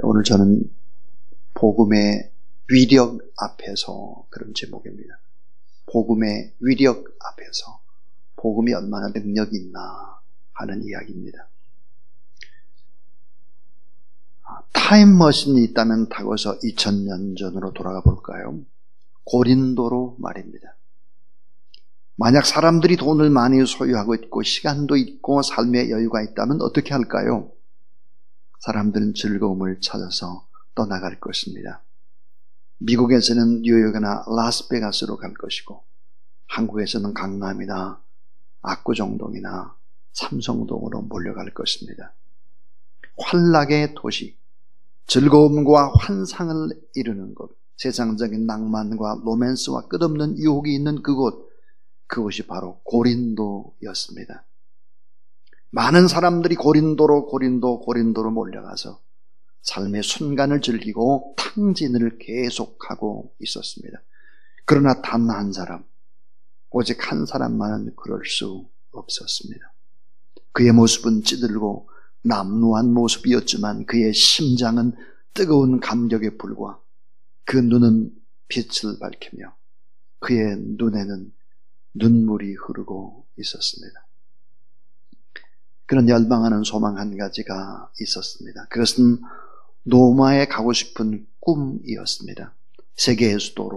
오늘 저는 복음의 위력 앞에서 그런 제목입니다. 복음의 위력 앞에서 복음이 얼마나 능력이 있나 하는 이야기입니다. 타임머신이 있다면 타고서 2000년 전으로 돌아가 볼까요? 고린도로 말입니다. 만약 사람들이 돈을 많이 소유하고 있고 시간도 있고 삶의 여유가 있다면 어떻게 할까요? 사람들은 즐거움을 찾아서 떠나갈 것입니다. 미국에서는 뉴욕이나 라스베가스로 갈 것이고 한국에서는 강남이나 압구정동이나 삼성동으로 몰려갈 것입니다. 환락의 도시, 즐거움과 환상을 이루는 곳, 세상적인 낭만과 로맨스와 끝없는 유혹이 있는 그곳이 바로 고린도였습니다. 많은 사람들이 고린도로 몰려가서 삶의 순간을 즐기고 탕진을 계속하고 있었습니다. 그러나 단 한 사람, 오직 한 사람만은 그럴 수 없었습니다. 그의 모습은 찌들고 남루한 모습이었지만 그의 심장은 뜨거운 감격에 불과 그 눈은 빛을 밝히며 그의 눈에는 눈물이 흐르고 있었습니다. 그런 열망하는 소망 한 가지가 있었습니다. 그것은 로마에 가고 싶은 꿈이었습니다. 세계의 수도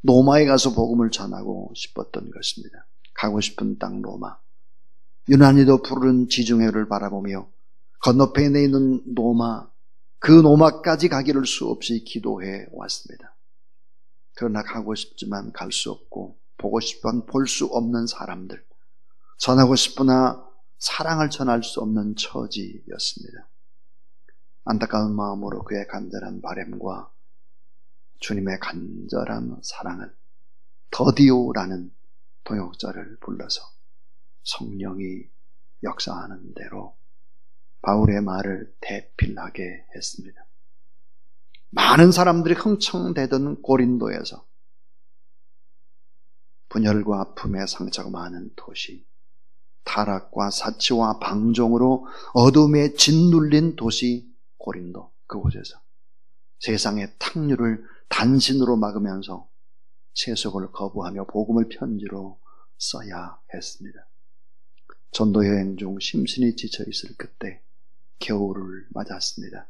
로마에 가서 복음을 전하고 싶었던 것입니다. 가고 싶은 땅 로마, 유난히도 푸른 지중해를 바라보며 건너편에 있는 그 로마까지 가기를 수없이 기도해 왔습니다. 그러나 가고 싶지만 갈 수 없고 보고 싶지만 볼 수 없는 사람들, 전하고 싶으나 사랑을 전할 수 없는 처지였습니다. 안타까운 마음으로 그의 간절한 바람과 주님의 간절한 사랑을 더디오라는 동역자를 불러서 성령이 역사하는 대로 바울의 말을 대필하게 했습니다. 많은 사람들이 흥청대던 고린도에서 분열과 아픔에 상처가 많은 도시, 타락과 사치와 방종으로 어둠에 짓눌린 도시 고린도, 그곳에서 세상의 탕류를 단신으로 막으면서 세속을 거부하며 복음을 편지로 써야 했습니다. 전도 여행 중 심신이 지쳐 있을 그때 겨울을 맞았습니다.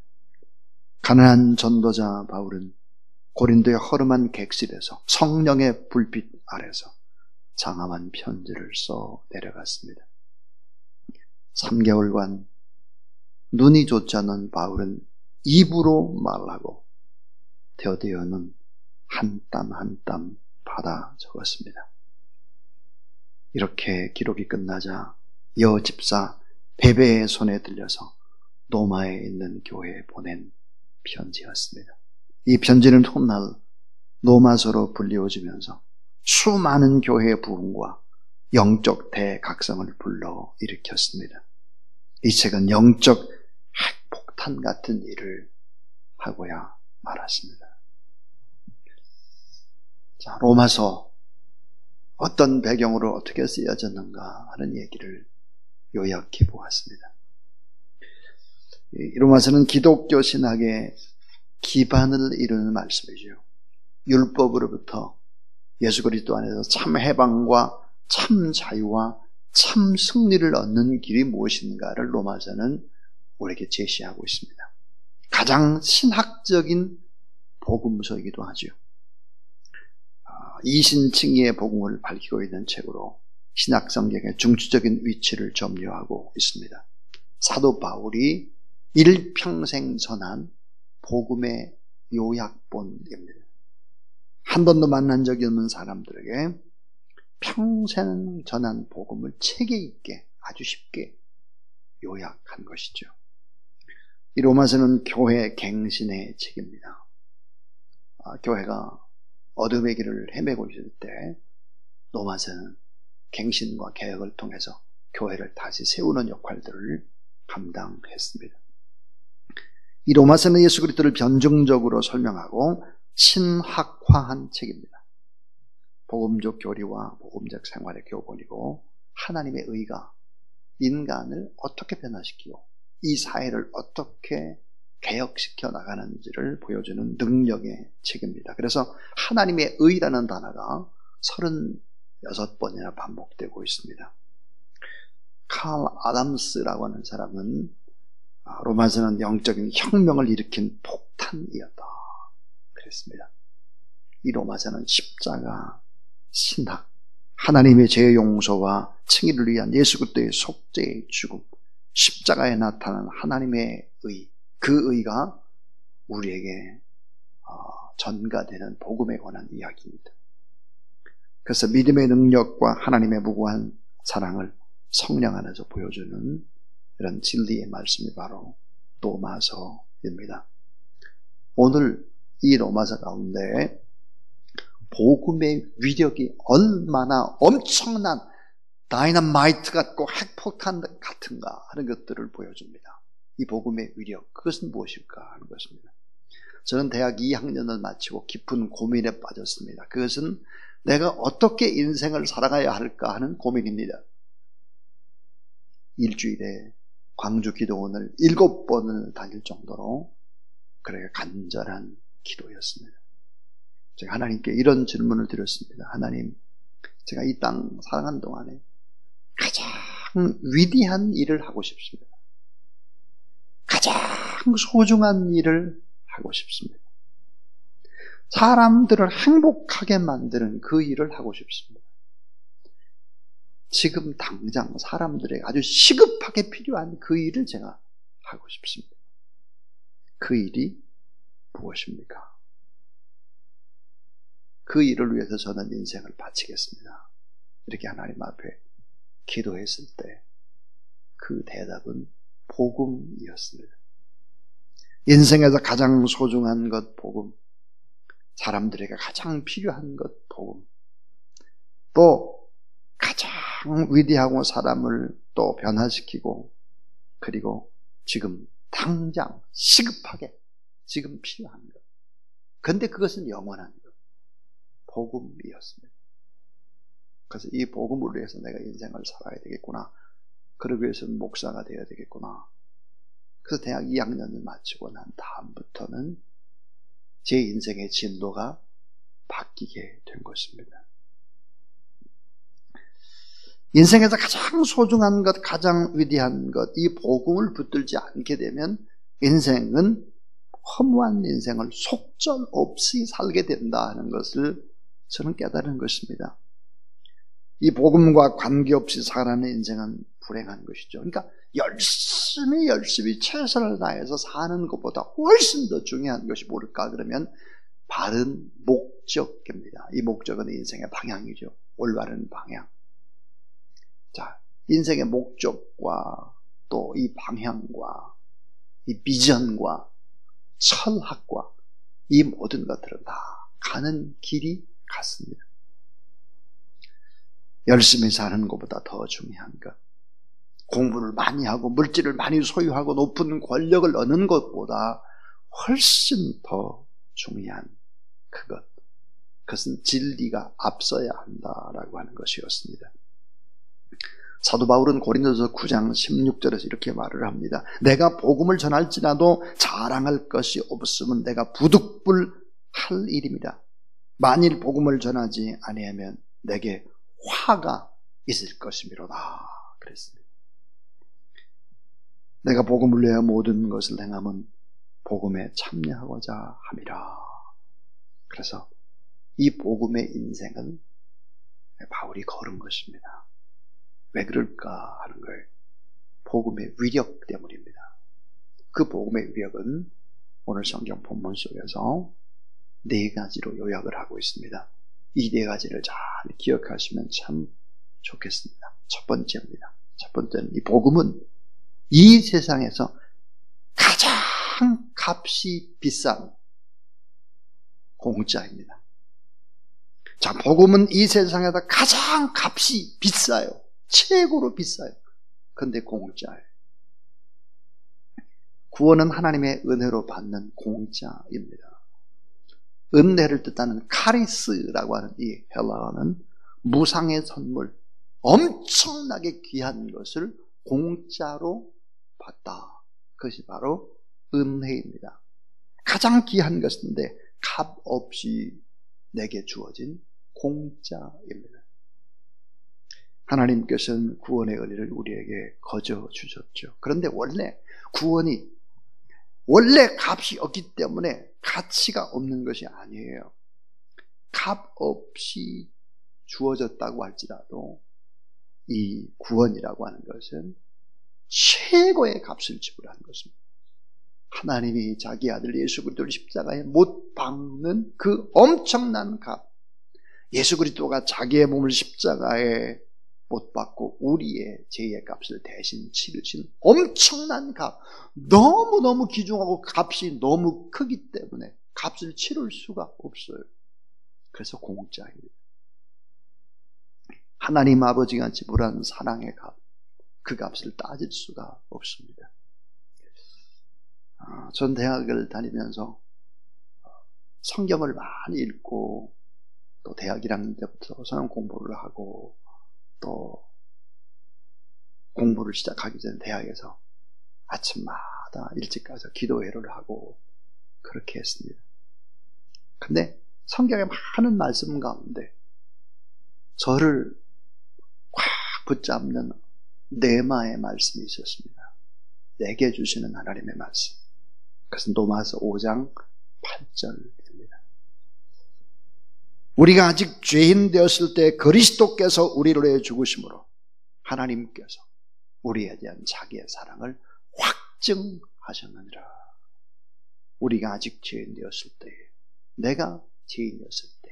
가난한 전도자 바울은 고린도의 허름한 객실에서 성령의 불빛 아래서 장엄한 편지를 써 내려갔습니다. 3개월간 눈이 좋지 않은 바울은 입으로 말하고 데어데어는 한 땀 한 땀 받아 적었습니다. 이렇게 기록이 끝나자 여집사 베베의 손에 들려서 로마에 있는 교회에 보낸 편지였습니다. 이 편지는 훗날 로마서로 불리워지면서 수많은 교회의 부흥과 영적 대각성을 불러일으켰습니다. 이 책은 영적 핵폭탄 같은 일을 하고야 말았습니다. 자, 로마서 어떤 배경으로 어떻게 쓰여졌는가 하는 얘기를 요약해 보았습니다. 이 로마서는 기독교 신학의 기반을 이루는 말씀이죠. 율법으로부터 예수 그리스도 안에서 참 해방과 참 자유와 참 승리를 얻는 길이 무엇인가를 로마서는 우리에게 제시하고 있습니다. 가장 신학적인 복음서이기도 하죠. 이신칭의의 복음을 밝히고 있는 책으로 신약 성경의 중추적인 위치를 점유하고 있습니다. 사도 바울이 일평생 전한 복음의 요약본입니다. 한 번도 만난 적이 없는 사람들에게 평생 전한 복음을 체계 있게 아주 쉽게 요약한 것이죠. 이 로마서는 교회 갱신의 책입니다. 교회가 어둠의 길을 헤매고 있을 때 로마서는 갱신과 개혁을 통해서 교회를 다시 세우는 역할들을 감당했습니다. 이 로마서는 예수 그리스도를 변증적으로 설명하고 신학화한 책입니다. 복음적 교리와 복음적 생활의 교본이고 하나님의 의가 인간을 어떻게 변화시키고 이 사회를 어떻게 개혁시켜 나가는지를 보여주는 능력의 책입니다. 그래서 하나님의 의라는 단어가 36번이나 반복되고 있습니다. 칼 아담스라고 하는 사람은 로마서는 영적인 혁명을 일으킨 폭탄이었다 그랬습니다. 이 로마서는 십자가, 신학, 하나님의 죄 용서와 칭의를 위한 예수 그리스도의 속죄의 죽음, 십자가에 나타난 하나님의 의, 그 의가 우리에게 전가되는 복음에 관한 이야기입니다. 그래서 믿음의 능력과 하나님의 무고한 사랑을 성령 안에서 보여주는 이런 진리의 말씀이 바로 로마서입니다. 오늘 이 로마서 가운데 복음의 위력이 얼마나 엄청난 다이너마이트 같고 핵폭탄 같은가 하는 것들을 보여줍니다. 이 복음의 위력, 그것은 무엇일까 하는 것입니다. 저는 대학 2학년을 마치고 깊은 고민에 빠졌습니다. 그것은 내가 어떻게 인생을 살아가야 할까 하는 고민입니다. 일주일에 광주 기도원을 7번을 다닐 정도로 그렇게 간절한 기도였습니다. 제가 하나님께 이런 질문을 드렸습니다. 하나님, 제가 이 땅 살아가는 동안에 가장 위대한 일을 하고 싶습니다. 가장 소중한 일을 하고 싶습니다. 사람들을 행복하게 만드는 그 일을 하고 싶습니다. 지금 당장 사람들에게 아주 시급하게 필요한 그 일을 제가 하고 싶습니다. 그 일이 무엇입니까? 그 일을 위해서 저는 인생을 바치겠습니다. 이렇게 하나님 앞에 기도했을 때 그 대답은 복음이었습니다. 인생에서 가장 소중한 것 복음, 사람들에게 가장 필요한 것 복음, 또 가장 위대하고 사람을 또 변화시키고, 그리고 지금 당장 시급하게 지금 필요한 것, 근데 그것은 영원한 것, 복음이었습니다. 그래서 이 복음을 위해서 내가 인생을 살아야 되겠구나, 그러기 위해서는 목사가 되어야 되겠구나. 그래서 대학 2학년을 마치고 난 다음부터는 제 인생의 진도가 바뀌게 된 것입니다. 인생에서 가장 소중한 것, 가장 위대한 것, 이 복음을 붙들지 않게 되면 인생은 허무한 인생을 속절없이 살게 된다 하는 것을 저는 깨달은 것입니다. 이 복음과 관계없이 살아가는 인생은 불행한 것이죠. 그러니까 열심히 최선을 다해서 사는 것보다 훨씬 더 중요한 것이 뭘까 그러면 바른 목적입니다. 이 목적은 인생의 방향이죠. 올바른 방향. 자, 인생의 목적과 또 이 방향과 이 비전과 철학과 이 모든 것들은 다 가는 길이 같습니다. 열심히 사는 것보다 더 중요한 것, 공부를 많이 하고 물질을 많이 소유하고 높은 권력을 얻는 것보다 훨씬 더 중요한 그것은 진리가 앞서야 한다라고 하는 것이었습니다. 사도 바울은 고린도서 9장 16절에서 이렇게 말을 합니다. 내가 복음을 전할지라도 자랑할 것이 없으면 내가 부득불할 일입니다. 만일 복음을 전하지 아니하면 내게 화가 있을 것이미로다 그랬습니다. 내가 복음을 위하여 모든 것을 행함은 복음에 참여하고자 함이라. 그래서 이 복음의 인생은 바울이 걸은 것입니다. 왜 그럴까 하는 거예요. 복음의 위력 때문입니다. 그 복음의 위력은 오늘 성경 본문 속에서 4가지로 요약을 하고 있습니다. 이 4가지를 잘 기억하시면 참 좋겠습니다. 첫 번째입니다. 첫 번째는 이 복음은 이 세상에서 가장 값이 비싼 공짜입니다. 자, 복음은 이 세상에서 가장 값이 비싸요. 최고로 비싸요. 그런데 공짜예요. 구원은 하나님의 은혜로 받는 공짜입니다. 은혜를 뜻하는 카리스라고 하는 이 헬라어는 무상의 선물, 엄청나게 귀한 것을 공짜로 받다. 그것이 바로 은혜입니다. 가장 귀한 것인데 값 없이 내게 주어진 공짜입니다. 하나님께서는 구원의 은혜를 우리에게 거저 주셨죠. 그런데 원래 구원이 원래 값이 없기 때문에 가치가 없는 것이 아니에요. 값 없이 주어졌다고 할지라도 이 구원이라고 하는 것은 최고의 값을 지불한 것입니다. 하나님이 자기 아들 예수 그리스도를 십자가에 못 박는 그 엄청난 값, 예수 그리스도가 자기의 몸을 십자가에 못 박고 우리의 죄의 값을 대신 치르신 엄청난 값, 너무너무 귀중하고 값이 너무 크기 때문에 값을 치를 수가 없어요. 그래서 공짜입니다. 하나님 아버지가 지불한 사랑의 값, 그 값을 따질 수가 없습니다. 전 대학을 다니면서 성경을 많이 읽고 또 대학 1학년 때부터 성경 공부를 하고 또 공부를 시작하기 전에 대학에서 아침마다 일찍 가서 기도회를 하고 그렇게 했습니다. 근데 성경에 많은 말씀 가운데 저를 꽉 붙잡는 네마의 말씀이 있었습니다. 내게 주시는 하나님의 말씀. 그것은 로마서 5장 8절입니다. 우리가 아직 죄인 되었을 때 그리스도께서 우리를 위해 죽으심으로 하나님께서 우리에 대한 자기의 사랑을 확증하셨느니라. 우리가 아직 죄인 되었을 때, 내가 죄인이었을 때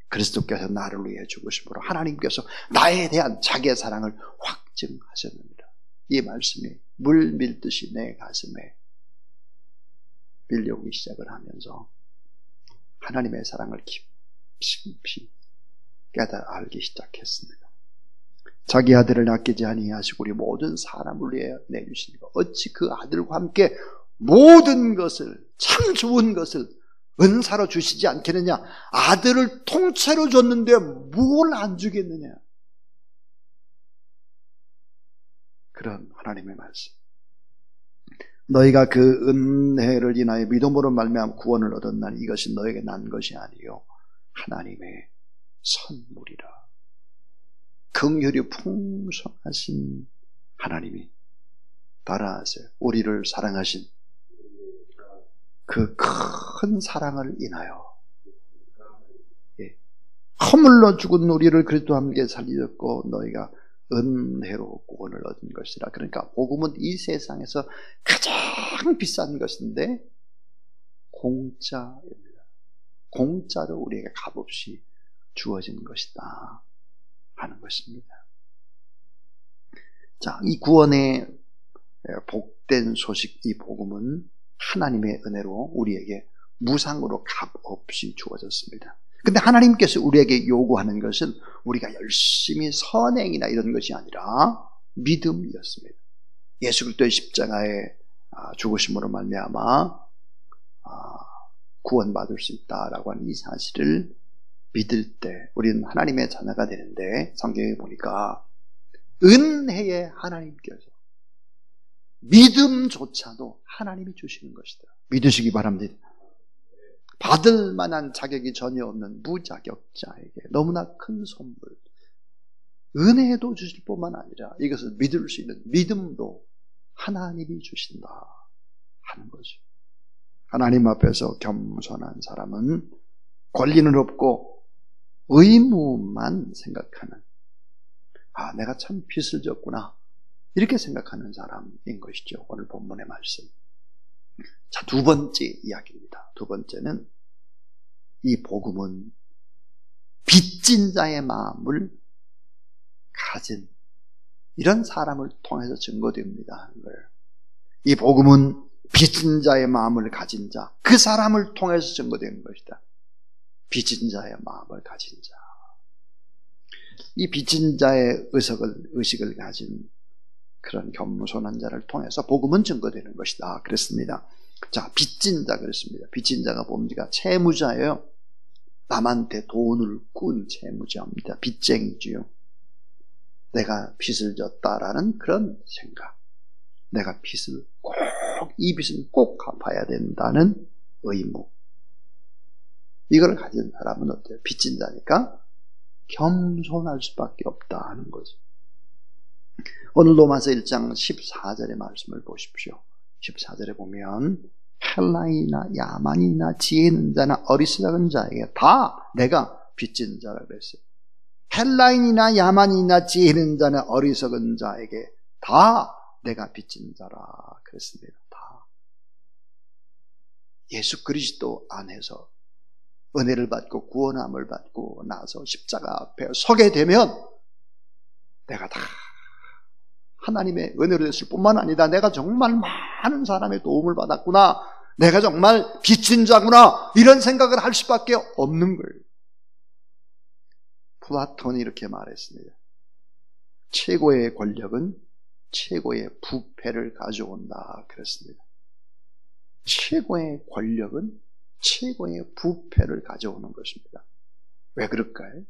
그리스도께서 나를 위해 죽으심으로 하나님께서 나에 대한 자기의 사랑을 확증하셨느니라. 이 말씀이 물 밀듯이 내 가슴에 밀려오기 시작을 하면서 하나님의 사랑을 깊이 알기 시작했습니다. 자기 아들을 아끼지 아니하시고 우리 모든 사람을 위해 내주시니까 어찌 그 아들과 함께 모든 것을, 참 좋은 것을 은사로 주시지 않겠느냐. 아들을 통째로 줬는데 뭘 안 주겠느냐. 그런 하나님의 말씀. 너희가 그 은혜를 인하여 믿음으로 말미암아 구원을 얻었나니 이것이 너에게 난 것이 아니요 하나님의 선물이라. 긍휼이 풍성하신 하나님이 따라하세요. 우리를 사랑하신 그 큰 사랑을 인하여 허물로 죽은 우리를 그리스도와 함께 살리셨고 너희가 은혜로 구원을 얻은 것이라. 그러니까 복음은 이 세상에서 가장 비싼 것인데 공짜입니다. 공짜로 우리에게 값없이 주어진 것이다 하는 것입니다. 자, 이 구원의 복된 소식, 이 복음은 하나님의 은혜로 우리에게 무상으로 값없이 주어졌습니다. 근데 하나님께서 우리에게 요구하는 것은 우리가 열심히 선행이나 이런 것이 아니라 믿음이었습니다. 예수 그리스도의 십자가에 죽으심으로 말미암아 구원받을 수 있다라고 하는 이 사실을 믿을 때 우리는 하나님의 자녀가 되는데, 성경에 보니까 은혜의 하나님께서 믿음조차도 하나님이 주시는 것이다. 믿으시기 바랍니다. 받을 만한 자격이 전혀 없는 무자격자에게 너무나 큰 선물, 은혜도 주실 뿐만 아니라 이것을 믿을 수 있는 믿음도 하나님이 주신다 하는 거죠. 하나님 앞에서 겸손한 사람은 권리는 없고 의무만 생각하는, 내가 참 빚을 졌구나 이렇게 생각하는 사람인 것이죠. 오늘 본문의 말씀. 자, 두 번째 이야기입니다. 두 번째는 이 복음은 빚진 자의 마음을 가진 이런 사람을 통해서 증거됩니다 하는 거예요. 이 복음은 빚진 자의 마음을 가진 자, 그 사람을 통해서 증거되는 것이다. 빚진 자의 마음을 가진 자. 이 빚진 자의 의식을 가진 그런 겸손한 자를 통해서 복음은 증거되는 것이다 그랬습니다. 자, 빚진 자 그랬습니다. 빚진 자가 뭡니까? 채무자예요. 남한테 돈을 꾼 채무자입니다. 빚쟁이지요. 내가 빚을 졌다라는 그런 생각. 내가 빚을 꼭 이 빚은 꼭 갚아야 된다는 의무. 이걸 가진 사람은 어때요? 빚진 자니까 겸손할 수밖에 없다 하는 거죠. 오늘 로마서 1장 14절의 말씀을 보십시오. 14절에 보면 헬라이나 야만이나 지혜 있는 자나 어리석은 자에게 다 내가 빚진 자라 그랬어요. 헬라인이나 야만이나 지혜 있는 자나 어리석은 자에게 다 내가 빚진 자라 그랬습니다. 다. 예수 그리스도 안에서 은혜를 받고 구원함을 받고 나서 십자가 앞에 서게 되면 내가 다 하나님의 은혜로 됐을 뿐만 아니라 내가 정말 많은 사람의 도움을 받았구나, 내가 정말 빚진 자구나, 이런 생각을 할 수밖에 없는 거예요. 플라톤이 이렇게 말했습니다. 최고의 권력은 최고의 부패를 가져온다 그랬습니다. 최고의 권력은 최고의 부패를 가져오는 것입니다. 왜 그럴까요?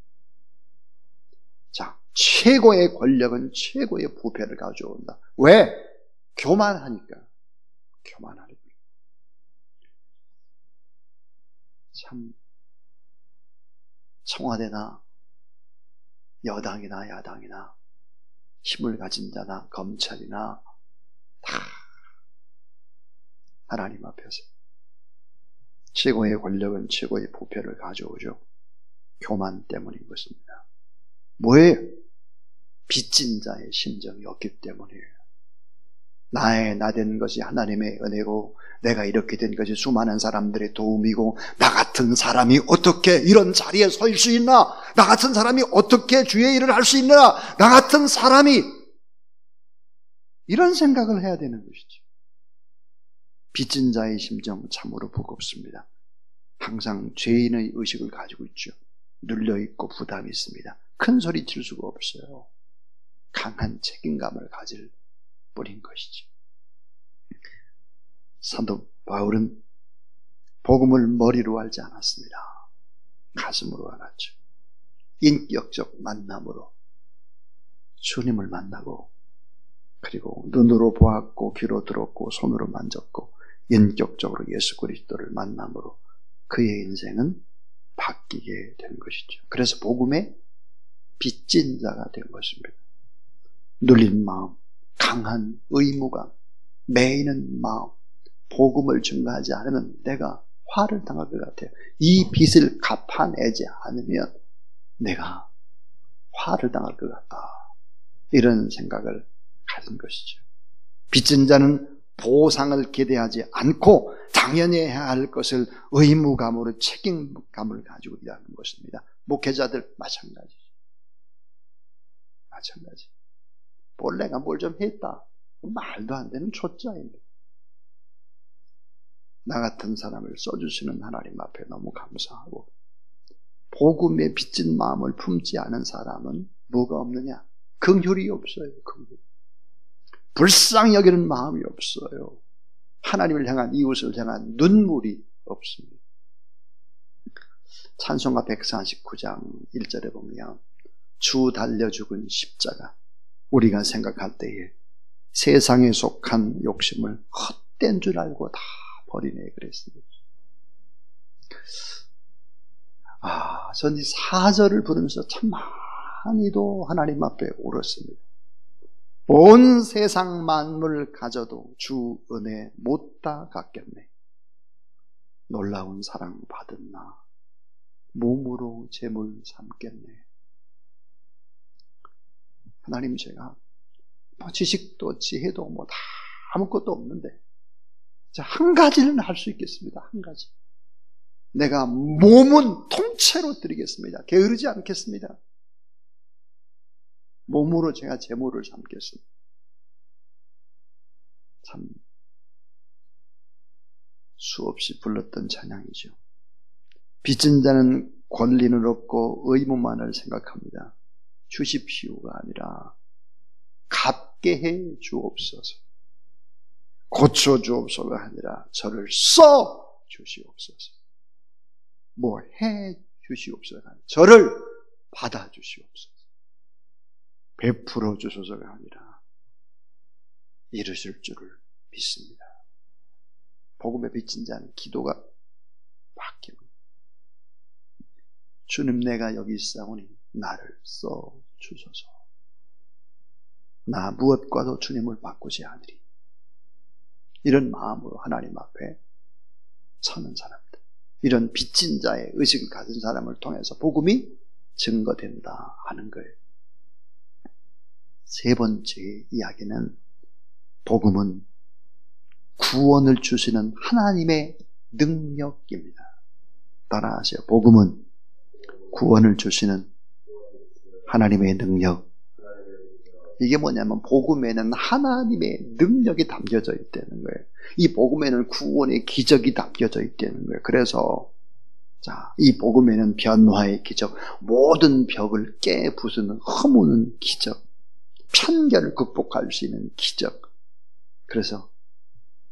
자, 최고의 권력은 최고의 부패를 가져온다. 왜? 교만하니까. 교만하니까. 참, 청와대나 여당이나 야당이나 힘을 가진 자나 검찰이나 다 하나님 앞에서 최고의 권력은 최고의 부패를 가져오죠. 교만 때문인 것입니다. 뭐예요? 빚진 자의 심정이 없기 때문이에요. 나된 것이 하나님의 은혜고 내가 이렇게 된 것이 수많은 사람들의 도움이고 나 같은 사람이 어떻게 이런 자리에 설 수 있나? 나 같은 사람이 어떻게 주의 일을 할 수 있나? 나 같은 사람이 이런 생각을 해야 되는 것이죠. 빚진 자의 심정 참으로 버겁습니다. 항상 죄인의 의식을 가지고 있죠. 눌려있고 부담이 있습니다. 큰 소리 칠 수가 없어요. 강한 책임감을 가질 뿐인 것이죠. 사도 바울은 복음을 머리로 알지 않았습니다. 가슴으로 알았죠. 인격적 만남으로 주님을 만나고, 그리고 눈으로 보았고 귀로 들었고 손으로 만졌고 인격적으로 예수 그리스도를 만남으로 그의 인생은 바뀌게 된 것이죠. 그래서 복음의 빚진 자가 된 것입니다. 눌린 마음, 강한 의무감, 매이는 마음, 복음을 증거하지 않으면 내가 화를 당할 것 같아요. 이 빚을 갚아내지 않으면 내가 화를 당할 것 같다, 이런 생각을 가진 것이죠. 빚진 자는 보상을 기대하지 않고 당연히 해야 할 것을 의무감으로 책임감을 가지고 일하는 것입니다. 목회자들 마찬가지죠. 마찬가지. 본래가 뭘 좀 했다, 말도 안 되는 초짜입니다. 나 같은 사람을 써주시는 하나님 앞에 너무 감사하고, 복음에 빚진 마음을 품지 않은 사람은 뭐가 없느냐? 긍휼이 없어요. 긍휼. 불쌍히 여기는 마음이 없어요. 하나님을 향한, 이웃을 향한 눈물이 없습니다. 찬송가 149장 1절에 보면 주 달려 죽은 십자가, 우리가 생각할 때에 세상에 속한 욕심을 헛된 줄 알고 다 버리네 그랬습니다. 전 이 4절을 부르면서 참 많이도 하나님 앞에 울었습니다. 온 세상 만물 가져도 주 은혜 못다 갚겠네. 놀라운 사랑 받은 나 몸으로 재물 삼겠네. 하나님, 제가 지식도 지혜도 다 아무것도 없는데 한 가지는 할 수 있겠습니다. 한 가지. 내가 몸은 통째로 드리겠습니다. 게으르지 않겠습니다. 몸으로 제가 재물을 삼겠습니다. 참 수없이 불렀던 찬양이죠. 빚진 자는 권리는 없고 의무만을 생각합니다. 주십시오가 아니라 갚게 해 주옵소서, 고쳐 주옵소서가 아니라 저를 써 주시옵소서, 뭐 해 주시옵소서가 아니라 저를 받아 주시옵소서, 베풀어 주소서가 아니라 이루실 줄을 믿습니다. 복음에 비친 자는 기도가 바뀌고, 주님 내가 여기 있사오니 나를 써 주소서. 나 무엇과도 주님을 바꾸지 않으리. 이런 마음으로 하나님 앞에 서는 사람들, 이런 빚진 자의 의식을 가진 사람을 통해서 복음이 증거된다 하는 거예요. 세 번째 이야기는, 복음은 구원을 주시는 하나님의 능력입니다. 따라하세요. 복음은 구원을 주시는 하나님의 능력. 이게 뭐냐면 복음에는 하나님의 능력이 담겨져 있다는 거예요. 이 복음에는 구원의 기적이 담겨져 있다는 거예요. 그래서 이 복음에는 변화의 기적, 모든 벽을 깨부수는 허무는 기적, 편견을 극복할 수 있는 기적. 그래서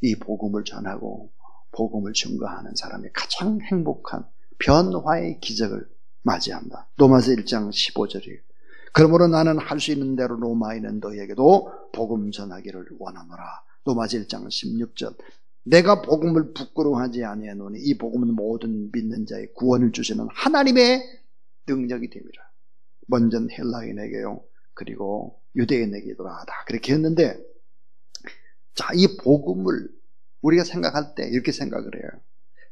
이 복음을 전하고 복음을 증거하는 사람이 가장 행복한 변화의 기적을 맞이한다. 로마서 1장 15절이에요. 그러므로 나는 할 수 있는 대로 로마에 있는 너희에게도 복음 전하기를 원하노라. 로마서 1장 16절. 내가 복음을 부끄러워하지 아니하노니 이 복음은 모든 믿는 자의 구원을 주시는 하나님의 능력이 됨이라. 먼저는 헬라인에게요, 그리고 유대인에게도 하다. 그렇게 했는데, 이 복음을 우리가 생각할 때 이렇게 생각을 해요.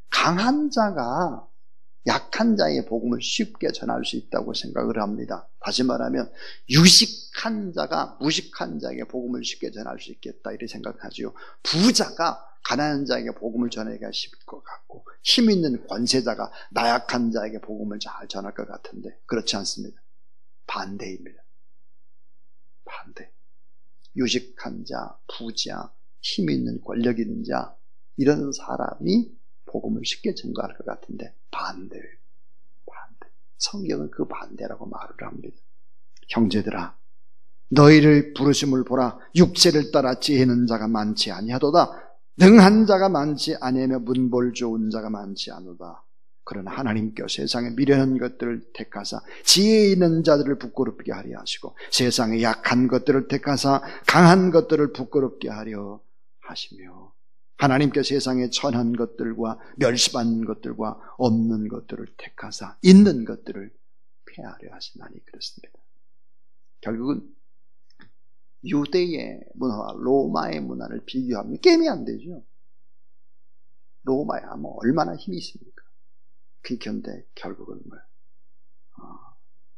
강한 자가 약한 자의 복음을 쉽게 전할 수 있다고 생각을 합니다. 다시 말하면 유식한 자가 무식한 자에게 복음을 쉽게 전할 수 있겠다 이렇게 생각하죠. 부자가 가난한 자에게 복음을 전하기가 쉽을 것 같고, 힘 있는 권세자가 나약한 자에게 복음을 잘 전할 것 같은데 그렇지 않습니다. 반대입니다. 반대. 유식한 자, 부자, 힘 있는 권력 있는 자, 이런 사람이 복음을 쉽게 증거할 것 같은데 반대예요. 반대. 성경은 그 반대라고 말을 합니다. 형제들아, 너희를 부르심을 보라. 육체를 따라 지혜는 자가 많지 아니하도다. 능한 자가 많지 아니하며 문볼 좋은 자가 많지 않도다. 그러나 하나님께서 세상에 미련한 것들을 택하사 지혜 있는 자들을 부끄럽게 하려 하시고, 세상에 약한 것들을 택하사 강한 것들을 부끄럽게 하려 하시며, 하나님께서 세상에 천한 것들과 멸시받는 것들과 없는 것들을 택하사 있는 것들을 폐하려 하시나니 그렇습니다. 결국은 유대의 문화와 로마의 문화를 비교하면 게임이 안 되죠. 로마야 뭐 얼마나 힘이 있습니까? 그런데 결국은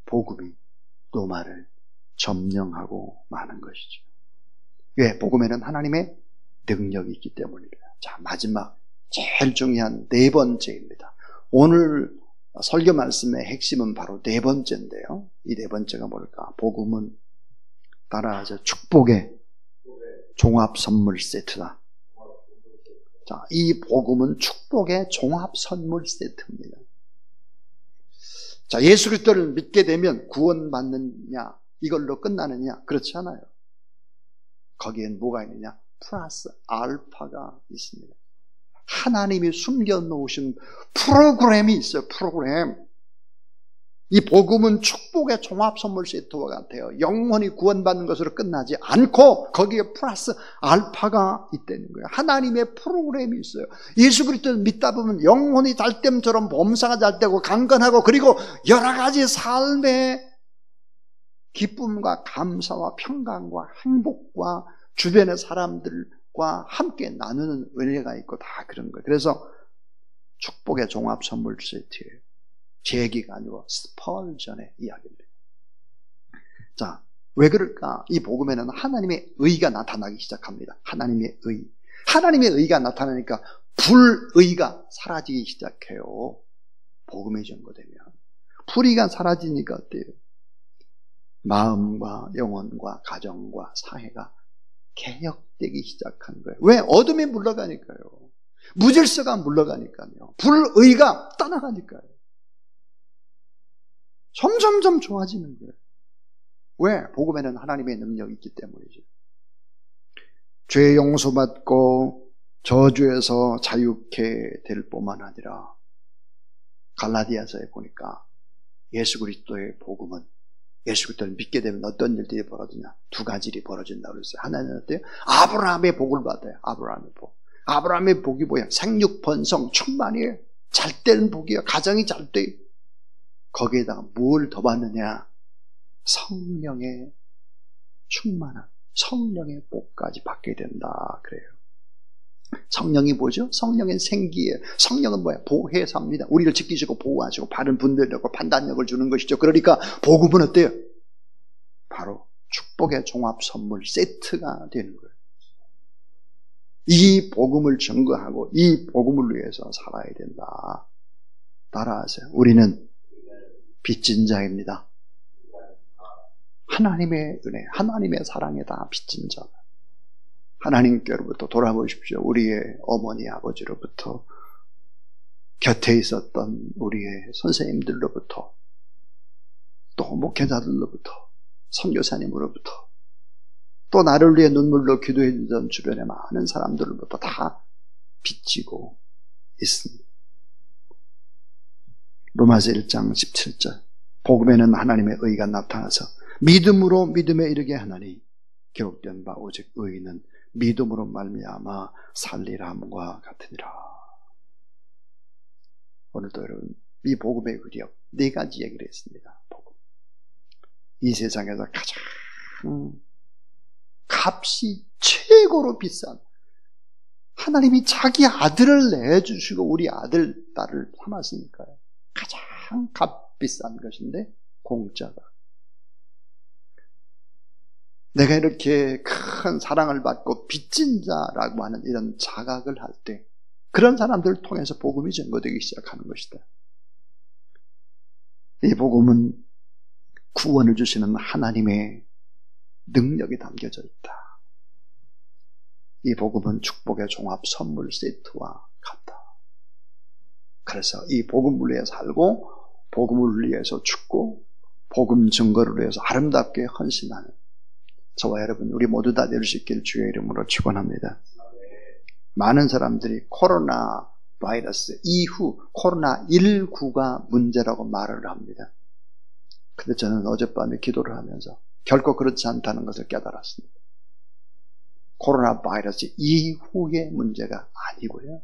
복음이 로마를 점령하고 마는 것이죠. 왜? 복음에는 하나님의 능력이 있기 때문입니다. 마지막 제일 중요한 네 번째입니다. 오늘 설교 말씀의 핵심은 바로 네 번째인데요. 이 네 번째가 뭘까? 복음은 따라하죠. 축복의 종합 선물 세트다. 이 복음은 축복의 종합 선물 세트입니다. 예수 그리스도를 믿게 되면 구원받느냐, 이걸로 끝나느냐? 그렇지 않아요. 거기엔 뭐가 있느냐? 플러스 알파가 있습니다. 하나님이 숨겨놓으신 프로그램이 있어요. 프로그램. 이 복음은 축복의 종합선물 세트와 같아요. 영원히 구원받는 것으로 끝나지 않고 거기에 플러스 알파가 있다는 거예요. 하나님의 프로그램이 있어요. 예수 그리스도를 믿다 보면 영혼이 달댐처럼 범사가 잘 되고 강건하고, 그리고 여러 가지 삶의 기쁨과 감사와 평강과 행복과 주변의 사람들과 함께 나누는 은혜가 있고 다 그런 거예요. 그래서 축복의 종합 선물 세트예요. 제 얘기가 아니고 스펄전의 이야기입니다. 왜 그럴까? 이 복음에는 하나님의 의가 나타나기 시작합니다. 하나님의 의. 하나님의 의가 나타나니까 불의가 사라지기 시작해요. 복음이 증거되면. 불의가 사라지니까 어때요? 마음과 영혼과 가정과 사회가 개혁되기 시작한 거예요. 왜? 어둠이 물러가니까요. 무질서가 물러가니까요. 불의가 떠나가니까요. 점점점 좋아지는 거예요. 왜? 복음에는 하나님의 능력이 있기 때문이죠. 죄 용서받고 저주에서 자유케 될 뿐만 아니라, 갈라디아서에 보니까 예수 그리스도의 복음은, 예수 그리스도를 믿게 되면 어떤 일들이 벌어지냐? 두 가지 일이 벌어진다고 그랬어요. 하나는 어때요? 아브라함의 복을 받아요. 아브라함의 복. 아브라함의 복이 뭐야? 생육 번성 충만이에요. 잘 되는 복이에요. 가정이 잘 돼요. 거기에다가 뭘 더 받느냐? 성령의 충만한 성령의 복까지 받게 된다 그래요. 성령이 뭐죠? 성령의 생기예요. 성령은 뭐야? 보혜사입니다. 우리를 지키시고 보호하시고 바른 분별력과 판단력을 주는 것이죠. 그러니까 복음은 어때요? 바로 축복의 종합 선물 세트가 되는 거예요. 이 복음을 증거하고 이 복음을 위해서 살아야 된다. 따라하세요. 우리는 빚진 자입니다. 하나님의 은혜, 하나님의 사랑에 다 빚진 자. 하나님께로부터 돌아보십시오. 우리의 어머니, 아버지로부터, 곁에 있었던 우리의 선생님들로부터, 또 목회자들로부터, 선교사님으로부터, 또 나를 위해 눈물로 기도해 주던 주변의 많은 사람들로부터 다 빚지고 있습니다. 로마서 1장 17절 복음에는 하나님의 의가 나타나서 믿음으로 믿음에 이르게 하나니 기록된 바 오직 의인은 믿음으로 말미암아 살리라 함과 같으니라. 오늘도 여러분 이 복음의 위력 4가지 얘기를 했습니다. 복음. 이 세상에서 가장 값이 최고로 비싼 하나님이 자기 아들을 내주시고 우리 아들, 딸을 삼았으니까요. 가장 값비싼 것인데 공짜다. 내가 이렇게 큰 사랑을 받고 빚진 자라고 하는 이런 자각을 할 때 그런 사람들을 통해서 복음이 증거되기 시작하는 것이다. 이 복음은 구원을 주시는 하나님의 능력이 담겨져 있다. 이 복음은 축복의 종합 선물 세트와 같다. 그래서 이 복음을 위해 살고 복음을 위해서 죽고 복음 증거를 위해서 아름답게 헌신하는 저와 여러분 우리 모두 다 될 수 있길 주의 이름으로 축원합니다. 많은 사람들이 코로나 바이러스 이후 코로나19가 문제라고 말을 합니다. 근데 저는 어젯밤에 기도를 하면서 결코 그렇지 않다는 것을 깨달았습니다. 코로나 바이러스 이후의 문제가 아니고요.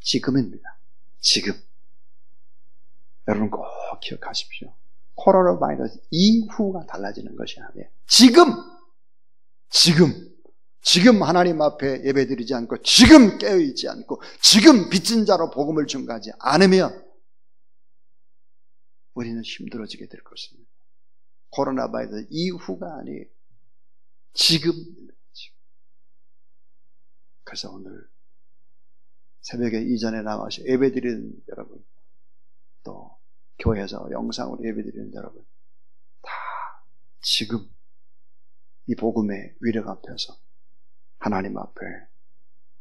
지금입니다. 지금. 여러분 꼭 기억하십시오. 코로나 바이러스 이후가 달라지는 것이 아니에요. 지금 하나님 앞에 예배드리지 않고 지금 깨어있지 않고 지금 빚진 자로 복음을 증거하지 않으면 우리는 힘들어지게 될 것입니다. 코로나 바이러스 이후가 아니에요. 지금. 그래서 오늘 새벽에 이전에 나와서 예배드리는 여러분, 또 교회에서 영상으로 예배드리는 여러분, 다 지금 이 복음의 위력 앞에서 하나님 앞에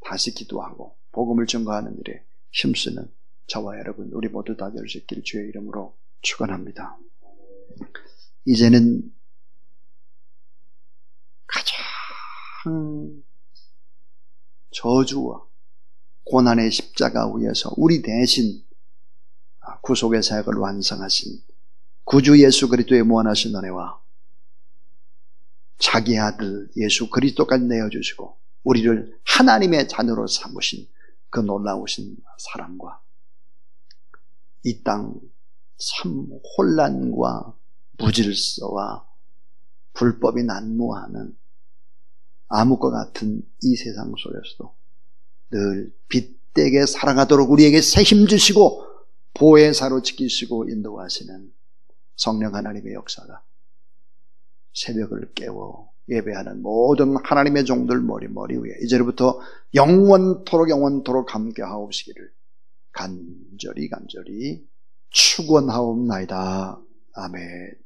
다시 기도하고 복음을 증거하는 일에 힘쓰는 저와 여러분 우리 모두 다 될 수 있길 주의 이름으로 축원합니다. 이제는 가장 저주와 고난의 십자가 위에서 우리 대신 구속의 사역을 완성하신 구주 예수 그리스도의 무한하신 은혜와 자기 아들 예수 그리스도까지 내어주시고 우리를 하나님의 자녀로 삼으신 그 놀라우신 사랑과 이 땅 참 혼란과 무질서와 불법이 난무하는 암흑과 같은 이 세상 속에서도 늘 빛되게 살아가도록 우리에게 새 힘 주시고 보혜사로 지키시고 인도하시는 성령 하나님의 역사가 새벽을 깨워 예배하는 모든 하나님의 종들 머리 위에 이제부터 영원토록 함께하옵시기를 간절히 축원하옵나이다. 아멘.